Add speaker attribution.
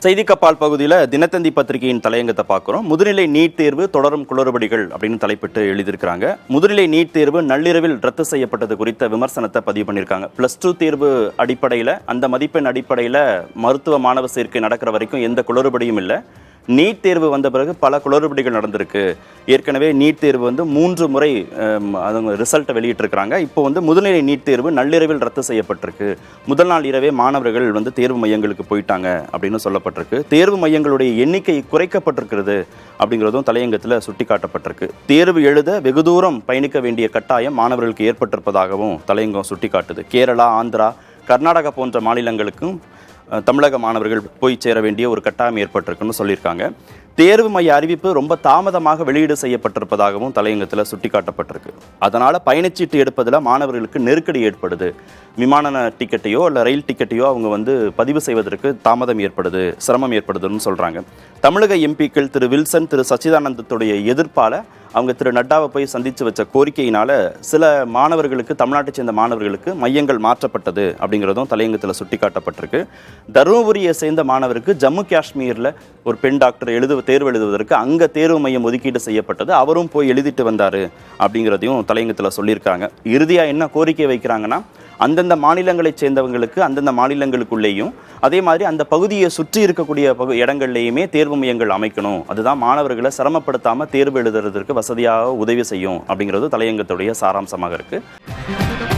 Speaker 1: செய்தி கப்பால் பகுதியில் தினத்தந்தி பத்திரிகையின் தலையங்கத்தை பார்க்குறோம். முதுநிலை நீட் தேர்வு தொடரும் குளறுபடிகள் அப்படின்னு தலைப்பிட்டு எழுதியிருக்கிறாங்க. முதுநிலை நீட் தேர்வு நள்ளிரவில் ரத்து செய்யப்பட்டது குறித்த விமர்சனத்தை பதிவு பண்ணியிருக்காங்க. +2 தேர்வு அடிப்படையில், அந்த மதிப்பெண் அடிப்படையில் மருத்துவ மாணவ சேர்க்கை நடக்கிற வரைக்கும் எந்த குளறுபடியும் இல்லை. நீட் தேர்வு வந்த பிறகு பல குளறுபடிகள் நடந்திருக்கு. ஏற்கனவே நீட் தேர்வு 3 முறை அவங்க ரிசல்ட்டை வெளியிட்டிருக்கிறாங்க. இப்போ முதுநிலை நீட் தேர்வு நள்ளிரவில் ரத்து செய்யப்பட்டிருக்கு. முதல் நாள் இரவே மாணவர்கள் தேர்வு மையங்களுக்கு போயிட்டாங்க அப்படின்னு சொல்லப்பட்டிருக்கு. தேர்வு மையங்களுடைய எண்ணிக்கை குறைக்கப்பட்டிருக்கிறது அப்படிங்கிறதும் தலையங்கத்தில் சுட்டிக்காட்டப்பட்டிருக்கு. தேர்வு எழுத வெகு தூரம் பயணிக்க வேண்டிய கட்டாயம் மாணவர்களுக்கு ஏற்பட்டிருப்பதாகவும் தலையங்கம் சுட்டிக்காட்டுது. கேரளா, ஆந்திரா, கர்நாடகா போன்ற மாநிலங்களுக்கும் தமிழக மாணவர்கள் போய் சேர வேண்டிய ஒரு கட்டாயம் ஏற்பட்டிருக்குன்னு சொல்லியிருக்காங்க. தேர்வு மைய அறிவிப்பு ரொம்ப தாமதமாக வெளியீடு செய்யப்பட்டிருப்பதாகவும் தலையங்கத்தில் சுட்டிக்காட்டப்பட்டிருக்கு. அதனால் பயணச்சீட்டு எடுப்பதில் மாணவர்களுக்கு நெருக்கடி ஏற்படுது. விமான டிக்கெட்டையோ இல்லை ரயில் டிக்கெட்டையோ அவங்க பதிவு செய்வதற்கு தாமதம் ஏற்படுது, சிரமம் ஏற்படுதுன்னு சொல்கிறாங்க. தமிழக எம்பிக்கள் திரு வில்சன், திரு சச்சிதானந்தத்துடைய எதிர்ப்பால் அவங்க திரு நட்டாவை போய் சந்தித்து வச்ச கோரிக்கையினால் சில மாணவர்களுக்கு, தமிழ்நாட்டை சேர்ந்த மாணவர்களுக்கு மையங்கள் மாற்றப்பட்டது அப்படிங்கிறதும் தலையங்கத்தில் சுட்டிக்காட்டப்பட்டிருக்கு. தருமபுரியை சேர்ந்த மாணவருக்கு ஜம்மு காஷ்மீரில் ஒரு பெண் டாக்டர் தேர்வு எழுதுவதற்கு அங்கே தேர்வு மையம் ஒதுக்கீடு செய்யப்பட்டது. அவரும் போய் எழுதிட்டு வந்தார் அப்படிங்கிறதையும் தலையங்கத்தில் சொல்லியிருக்காங்க. இறுதியாக என்ன கோரிக்கை வைக்கிறாங்கன்னா, அந்தந்த மாநிலங்களைச் சேர்ந்தவங்களுக்கு அந்தந்த மாநிலங்களுக்குள்ளேயும், அதே மாதிரி அந்த பகுதியை சுற்றி இருக்கக்கூடிய இடங்கள்லேயுமே தேர்வு மையங்கள் அமைக்கணும். அதுதான் மாணவர்களை சிரமப்படுத்தாமல் தேர்வு எழுதுறதுக்கு வசதியாக உதவி செய்யும் அப்படிங்கிறது தலையங்கத்துடைய சாராம்சமாக இருக்குது.